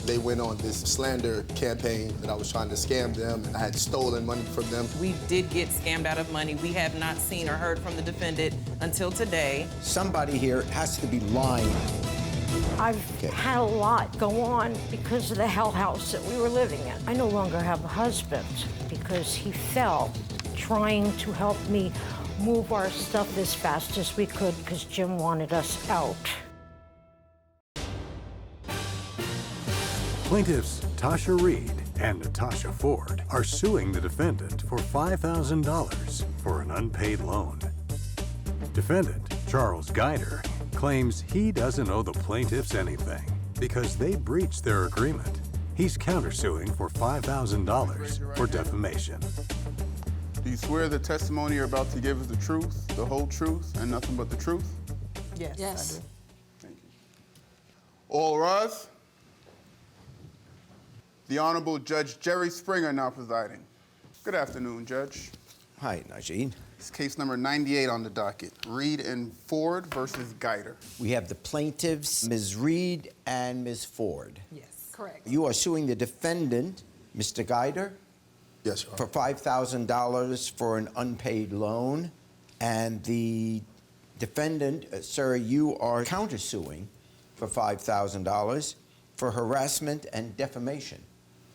They went on this slander campaign that I was trying to scam them and I had stolen money from them. We did get scammed out of money. We have not seen or heard from the defendant until today. Somebody here has to be lying. I've had a lot go on because of the hell house that we were living in. I no longer have a husband because he fell trying to help me move our stuff as fast as we could because Jim wanted us out. Plaintiffs Tasha Reid and Natasha Ford are suing the defendant for $5,000 for an unpaid loan. Defendant Charles Guider claims he doesn't owe the plaintiffs anything because they breached their agreement. He's countersuing for $5,000 for defamation. Do you swear the testimony you're about to give is the truth, the whole truth, and nothing but the truth? Yes, Yes. I do. Thank you. All rise. The Honorable Judge Jerry Springer now presiding. Good afternoon, Judge. Hi, Najee. It's case number 98 on the docket. Reid and Ford versus Guider. We have the plaintiffs, Ms. Reid and Ms. Ford. Yes. Correct. You are suing the defendant, Mr. Guider, Yes, Your for Honor. $5,000 for an unpaid loan. And the defendant, sir, you are countersuing for $5,000 for harassment and defamation.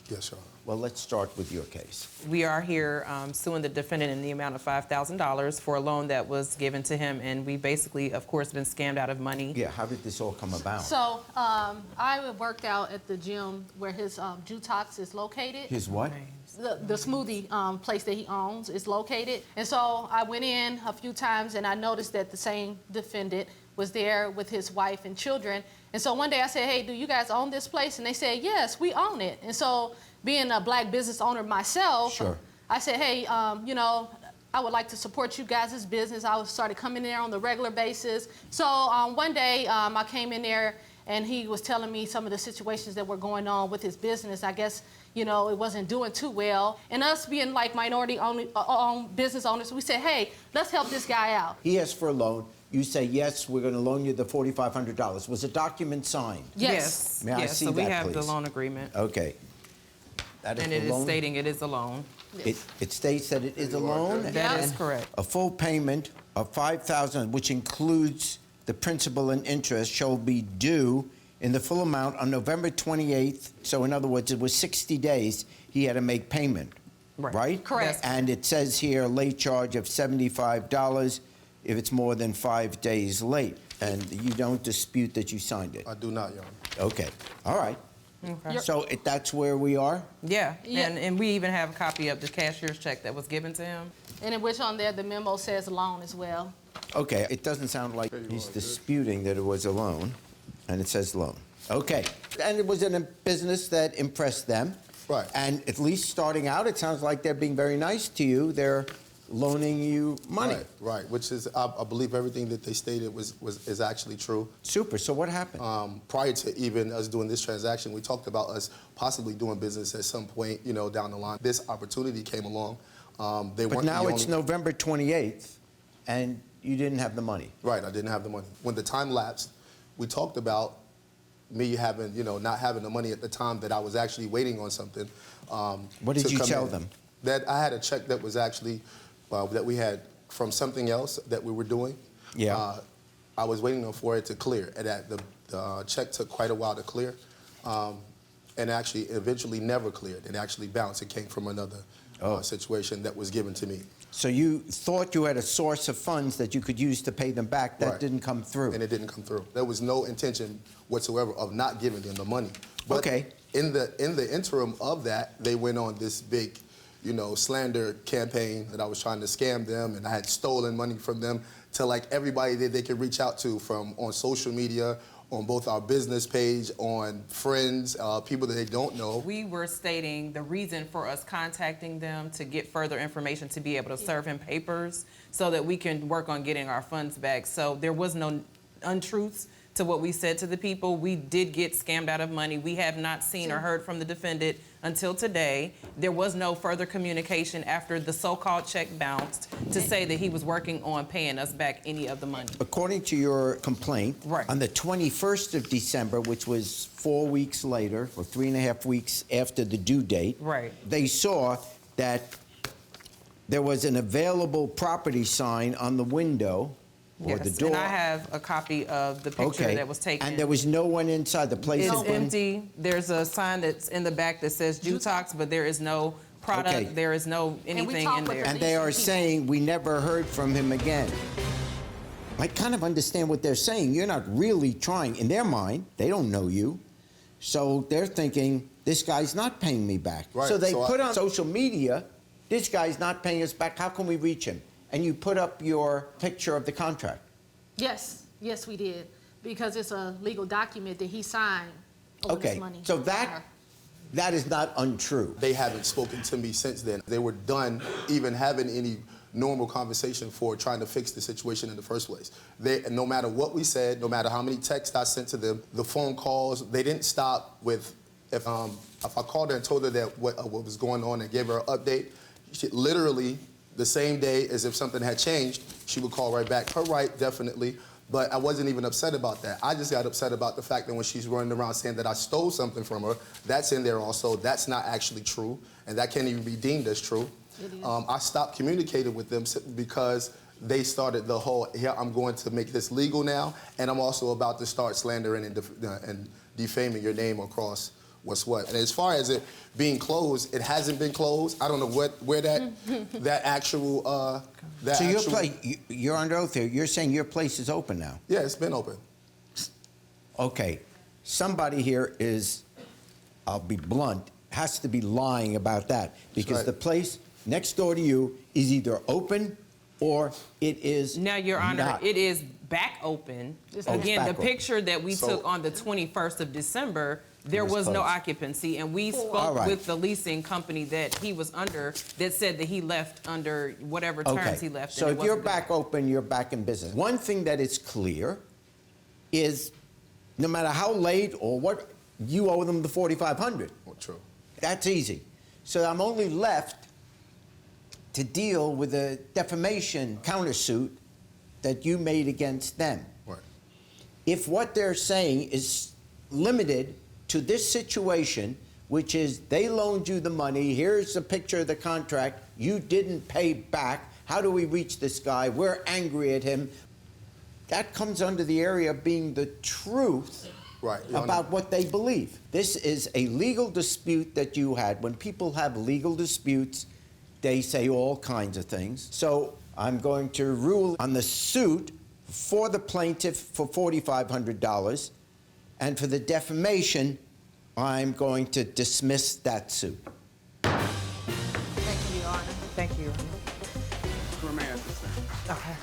Yes, Your Honor. Well, let's start with your case. We are here suing the defendant in the amount of $5,000 for a loan that was given to him, and we basically, of course, been scammed out of money. Yeah, how did this all come about? So I worked out at the gym where his Jutox is located. His what? The smoothie place that he owns is located. And so I went in a few times and I noticed that the same defendant was there with his wife and children. And so one day I said, hey, do you guys own this place? And they said, yes, we own it. And so being a black business owner myself, Sure. I said, hey, you know, I would like to support you guys' business. I started coming in there on the regular basis. So one day I came in there and he was telling me some of the situations that were going on with his business. I guess, you know, it wasn't doing too well. And us being like minority-owned business owners, we said, hey, let's help this guy out. He asked for a loan. You say, yes, we're going to loan you the $4,500. Was a document signed? Yes. May I Yes, see so we that, have the please? loan agreement. Okay. That is And the it is loan? stating it is a loan. It states that it is a loan? That is and correct. A full payment of $5,000, which includes the principal and interest, shall be due in the full amount on November 28th. So in other words, it was 60 days he had to make payment, right? Correct. And it says here, late charge of $75 if it's more than 5 days late. And you don't dispute that you signed it? I do not, Your Honor. Okay, all right. Okay. So that's where we are? Yeah, Yeah. And we even have a copy of the cashier's check that was given to him. And in which on there, the memo says loan as well. Okay, it doesn't sound like he's disputing that it was a loan, and it says loan. Okay, and it was in a business that impressed them. Right. And at least starting out, it sounds like they're being very nice to you. They're loaning you money. Right, which is, I believe everything that they stated is actually true. Super, so what happened? Prior to even us doing this transaction, we talked about us possibly doing business at some point, you know, down the line. This opportunity came along. They But weren't now the it's only... November 28th, and you didn't have the money. Right, I didn't have the money. When the time lapsed, we talked about me having, you know, not having the money at the time that I was actually waiting on something. What did to you come tell in. them? That I had a check that was actually, that we had from something else that we were doing. Yeah. I was waiting for it to clear, and that the check took quite a while to clear, and actually eventually never cleared. It actually bounced. It came from another situation that was given to me. So you thought you had a source of funds that you could use to pay them back. That Right. didn't come through. And it didn't come through. There was no intention whatsoever of not giving them the money. But Okay. in the interim of that, they went on this big, you know, slander campaign that I was trying to scam them, and I had stolen money from them to like everybody that they could reach out to from on social media, on both our business page, on friends, people that they don't know. We were stating the reason for us contacting them to get further information to be able to serve him papers so that we can work on getting our funds back. So there was no untruths to what we said to the people. We did get scammed out of money. We have not seen or heard from the defendant until today. There was no further communication after the so-called check bounced to say that he was working on paying us back any of the money. According to your complaint, Right. on the 21st of December, which was 4 weeks later, or 3.5 weeks after the due date, Right. they saw that there was an available property sign on the window or the Yes, door. and I have a copy of the picture that was taken. And there was no one inside. The place It's has been empty. There's a sign that's in the back that says Jutox, but there is no product. Okay. There is no anything talked in with there. And they are saying we never heard from him again. I kind of understand what they're saying. You're not really trying. In their mind, they don't know you. So they're thinking, this guy's not paying me back. Right, So they so put on social media, this guy's not paying us back. How can we reach him? And you put up your picture of the contract. Yes, yes, we did, because it's a legal document that he signed over this Okay, money. so that is not untrue. They haven't spoken to me since then. They were done even having any normal conversation for trying to fix the situation in the first place. No matter what we said, no matter how many texts I sent to them, the phone calls, they didn't stop with, if I called her and told her that what was going on and gave her an update, she literally, the same day as if something had changed, she would call right back. Her right, definitely, but I wasn't even upset about that. I just got upset about the fact that when she's running around saying that I stole something from her, that's in there also. That's not actually true, and that can't even be deemed as true. I stopped communicating with them because they started the whole, here, I'm going to make this legal now, and I'm also about to start slandering and defaming your name across what's what. And as far as it being closed, it hasn't been closed. I don't know where that actual So your place, you're under oath here. You're saying your place is open now. Yeah, it's been open. Okay, somebody here is, I'll be blunt, has to be lying about that because right. the place next door to you is either open or it is Now, Your Honor, not. it is back open. it's Again, back the open. picture that we So- took on the 21st of December, there was was no closed. occupancy, and we All spoke right. with the leasing company that he was under that said that he left under whatever terms he left. So and it if you're wasn't back open, you're back in business. One thing that is clear is no matter how late or what, you owe them the $4,500. Well, true. That's easy. So I'm only left to deal with a defamation countersuit that you made against them. Right. If what they're saying is limited to this situation, which is they loaned you the money, here's a picture of the contract, you didn't pay back, how do we reach this guy? We're angry at him. That comes under the area of being the truth Right, Your Honor. about what they believe. This is a legal dispute that you had. When people have legal disputes, they say all kinds of things. So I'm going to rule on the suit for the plaintiff for $4,500, and for the defamation, I'm going to dismiss that suit. Thank you, Your Honor. Thank you. Remain at this time. Okay.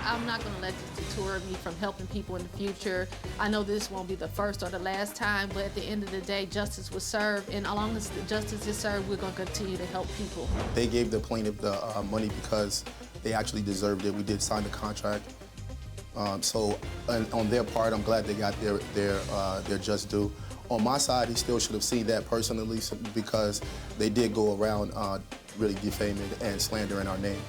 I'm not going to let this deter me from helping people in the future. I know this won't be the first or the last time, but at the end of the day, justice was served, and as long as the justice is served, we're going to continue to help people. They gave the plaintiff the money because they actually deserved it. We did sign the contract. So on their part, I'm glad they got their just due. On my side, he still should have seen that personally because they did go around really defaming and slandering our name.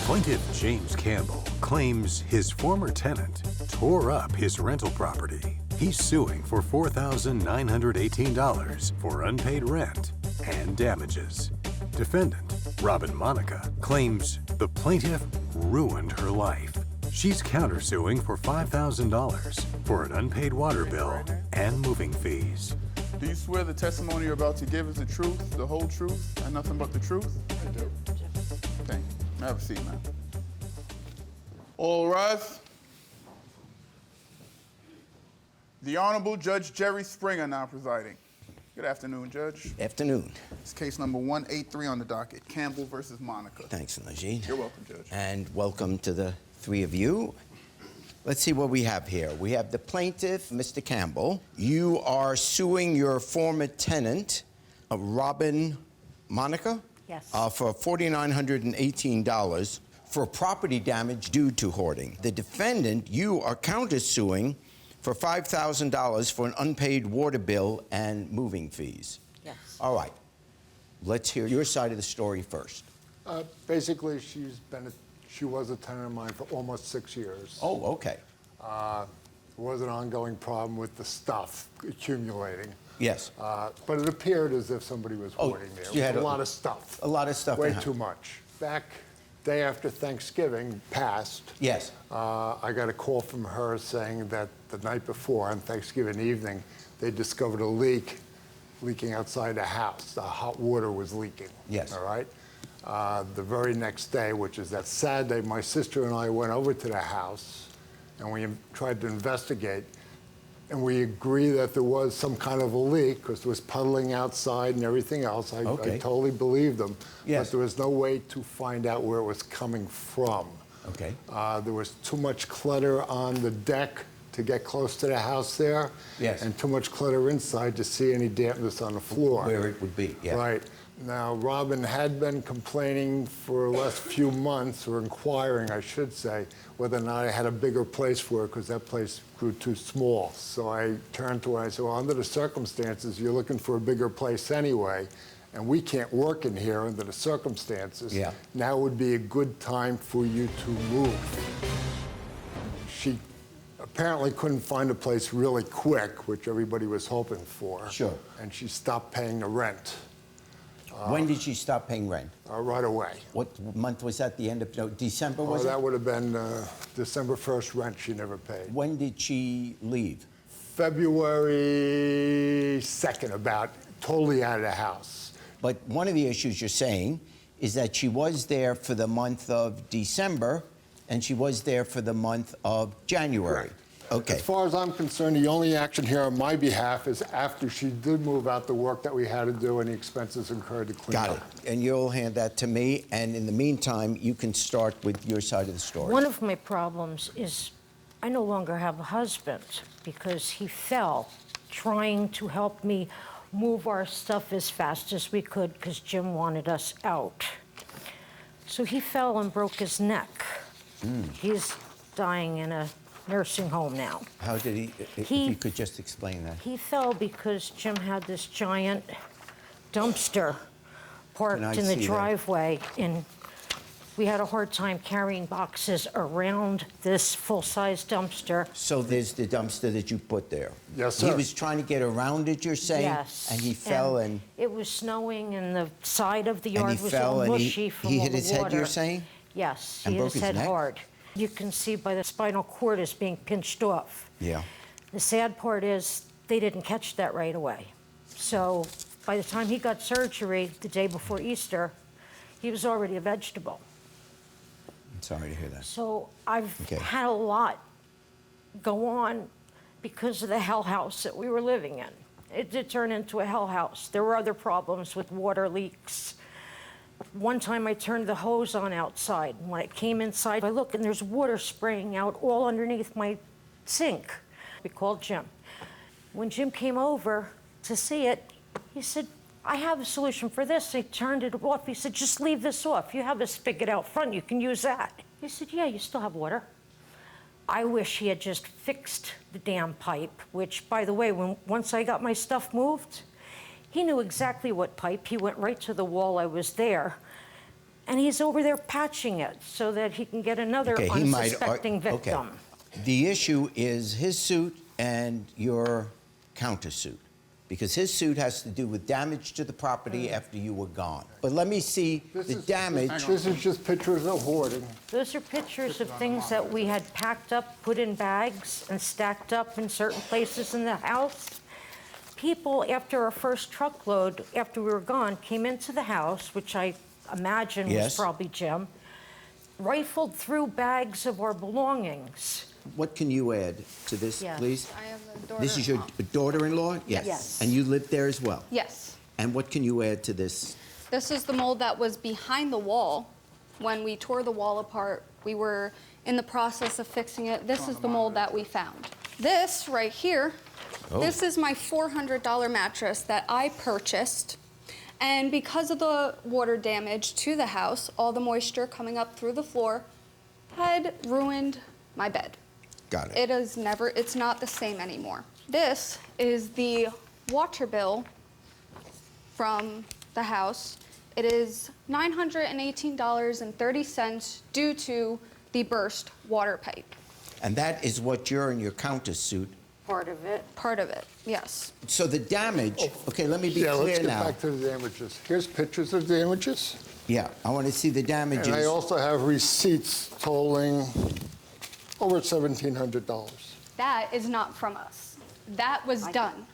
Plaintiff James Campbell claims his former tenant tore up his rental property. He's suing for $4,918 for unpaid rent and damages. Defendant Robin Monica claims the plaintiff ruined her life. She's countersuing for $5,000 for an unpaid water bill and moving fees. Do you swear the testimony you're about to give is the truth, the whole truth, and nothing but the truth? I do. Thank you. Have a seat, man. All rise. The Honorable Judge Jerry Springer now presiding. Good afternoon, Judge. Afternoon. It's case number 183 on the docket, Campbell versus Monica. Thanks, Najee. You're welcome, Judge. And welcome to the three of you. Let's see what we have here. We have the plaintiff, Mr. Campbell. You are suing your former tenant, Robin Monica? Yes. For $4,918 for property damage due to hoarding. The defendant, you are countersuing for $5,000 for an unpaid water bill and moving fees. Yes. All right. Let's hear your side of the story first. Basically, she was a tenant of mine for almost 6 years. Oh, okay. There was an ongoing problem with the stuff accumulating. Yes. But it appeared as if somebody was hoarding there. you It had was a lot of stuff. A lot of stuff. Way in too much. Back day after Thanksgiving passed, Yes. I got a call from her saying that the night before, on Thanksgiving evening, they discovered a leaking outside the house. The hot water was leaking. Yes. All right? The very next day, which is that Saturday, my sister and I went over to the house and we tried to investigate. And we agree that there was some kind of a leak because there was puddling outside and everything else. I totally believed them. Yes. But there was no way to find out where it was coming from. Okay. There was too much clutter on the deck to get close to the house there. Yes. And too much clutter inside to see any dampness on the floor. Where it would be, yeah. Right. Now, Robin had been complaining for the last few months, or inquiring, I should say, whether or not I had a bigger place for her, because that place grew too small. So I turned to her and I said, well, under the circumstances, you're looking for a bigger place anyway, and we can't work in here under the circumstances. Yeah. Now would be a good time for you to move. She apparently couldn't find a place really quick, which everybody was hoping for. Sure. And she stopped paying the rent. When did she stop paying rent? Right away. What month was that? The end of December, was it? That would have been December 1st rent she never paid. When did she leave? February 2nd, about, totally out of the house. But one of the issues you're saying is that she was there for the month of December and she was there for the month of January. Correct. Okay. As far as I'm concerned, the only action here on my behalf is after she did move out, the work that we had to do and the expenses incurred to clean Got up. it. And you'll hand that to me, and in the meantime, you can start with your side of the story. One of my problems is I no longer have a husband because he fell trying to help me move our stuff as fast as we could because Jim wanted us out. So he fell and broke his neck. He's dying in a nursing home now. How did he, if you could just explain that. He fell because Jim had this giant dumpster parked Can I in the see that? driveway, and we had a hard time carrying boxes around this full-size dumpster. So there's the dumpster that you put there. Yes, He sir. was trying to get around it, you're saying? Yes. And he fell and It was snowing, and the side of the And yard he was fell all and he- mushy from he all hit the his head, water. you're saying? Yes, And he broke hit his his head neck? hard. You can see by the spinal cord is being pinched off. Yeah. The sad part is they didn't catch that right away. So by the time he got surgery the day before Easter, he was already a vegetable. I'm sorry to hear that. So I've Okay. had a lot go on because of the hell house that we were living in. It did turn into a hell house. There were other problems with water leaks. One time I turned the hose on outside. When I came inside, I look and there's water spraying out all underneath my sink. We called Jim. When Jim came over to see it, he said, I have a solution for this. He turned it off. He said, just leave this off. You have a spigot out front. You can use that. He said, yeah, you still have water. I wish he had just fixed the damn pipe, which, by the way, once I got my stuff moved, he knew exactly what pipe. He went right to the wall. I was there. And he's over there patching it so that he can get another unsuspecting victim. Okay. The issue is his suit and your countersuit, because his suit has to do with damage to the property after you were gone. But let me see the damage. This is just pictures of hoarding. Those are pictures of things that we had packed up, put in bags, and stacked up in certain places in the house. People, after our first truckload, after we were gone, came into the house, which I imagine was Yes. probably Jim, rifled through bags of our belongings. What can you add to this, Yes. please? I have a daughter. This is your daughter-in-law? Yes. And you lived there as well? Yes. And what can you add to this? This is the mold that was behind the wall. When we tore the wall apart, we were in the process of fixing it. This is the mold that we found. This right here, Oh. this is my $400 mattress that I purchased. And because of the water damage to the house, all the moisture coming up through the floor had ruined my bed. Got it. It's not the same anymore. This is the water bill from the house. It is $918.30 due to the burst water pipe. And that is what you're in your countersuit. Part of it. Part of it, yes. So the damage, okay, let me be Yeah, let's clear get now. back to the damages. Here's pictures of damages. Yeah, I want to see the damages. And I also have receipts totaling over $1,700. That is not from us. That was done.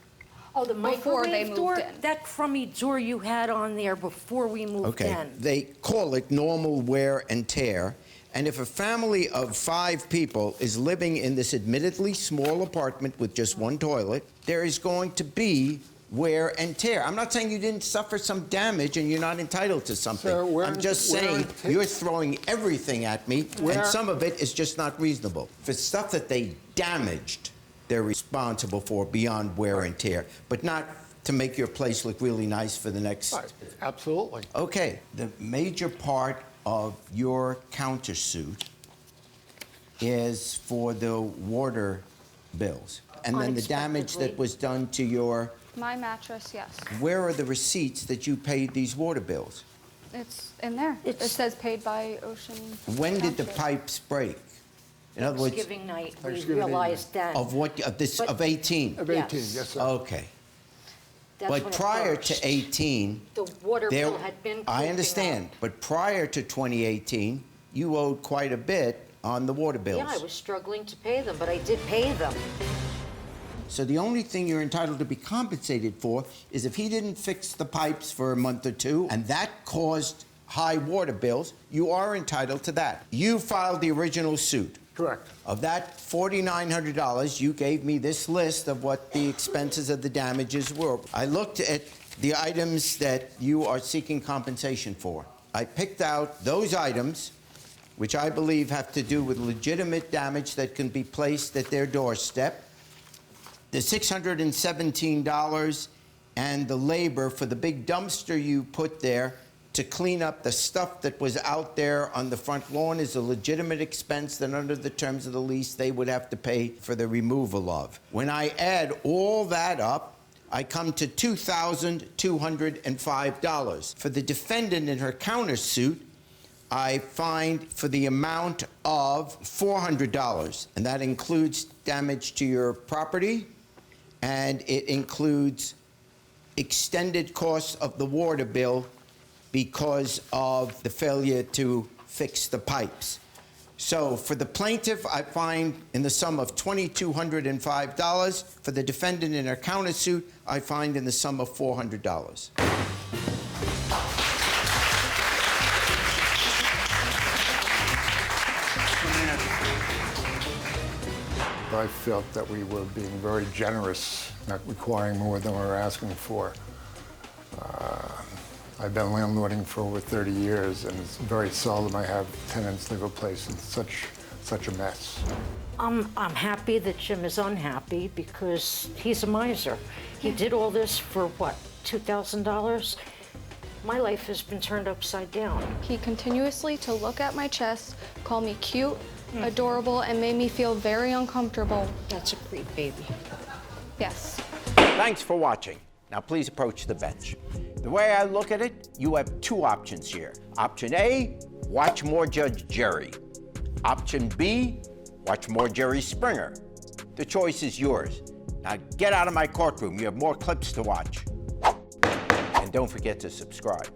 Oh, the Before they microwave door? moved in. That crummy door you had on there before we moved Okay, in. they call it normal wear and tear. And if a family of 5 people is living in this admittedly small apartment with just one toilet, there is going to be wear and tear. I'm not saying you didn't suffer some damage and you're not entitled to something. Sir, I'm just saying you're throwing everything at me, and some of it is just not reasonable. For stuff that they damaged, they're responsible for beyond wear and tear, but not to make your place look really nice for the next. Right, absolutely. Okay, the major part of your countersuit is for the water bills, and then the damage that was done to your. My mattress, yes. Where are the receipts that you paid these water bills? It's in there. It says paid by Ocean. When did the Township. pipes break? In other words, Thanksgiving night, we Thanksgiving realized that. of what, of this, of 18? Of 18, Yes. yes, sir. Okay. That's when But it prior burst. to 18, The water there, bill had been I creeping understand, up. but prior to 2018, you owed quite a bit on the water bills. Yeah, I was struggling to pay them, but I did pay them. So the only thing you're entitled to be compensated for is if he didn't fix the pipes for a month or 2, and that caused high water bills, you are entitled to that. You filed the original suit. Correct. Of that $4,900, you gave me this list of what the expenses of the damages were. I looked at the items that you are seeking compensation for. I picked out those items, which I believe have to do with legitimate damage that can be placed at their doorstep, the $617 and the labor for the big dumpster you put there to clean up the stuff that was out there on the front lawn is a legitimate expense that under the terms of the lease they would have to pay for the removal of. When I add all that up, I come to $2,205. For the defendant in her countersuit, I find for the amount of $400, and that includes damage to your property, and it includes extended costs of the water bill because of the failure to fix the pipes. So for the plaintiff, I find in the sum of $2,205. For the defendant in her countersuit, I find in the sum of $400. I felt that we were being very generous, not requiring more than we were asking for. I've been landlording for over 30 years, and it's very seldom I have tenants leave a place in such a mess. I'm happy that Jim is unhappy because he's a miser. He did all this for what, $2,000? My life has been turned upside down. He continuously to look at my chest, call me cute, adorable, and made me feel very uncomfortable. That's a creep, baby. Yes. Thanks for watching. Now please approach the bench. The way I look at it, you have 2 options here. Option A, watch more Judge Jerry. Option B, watch more Jerry Springer. The choice is yours. Now get out of my courtroom. You have more clips to watch. And don't forget to subscribe.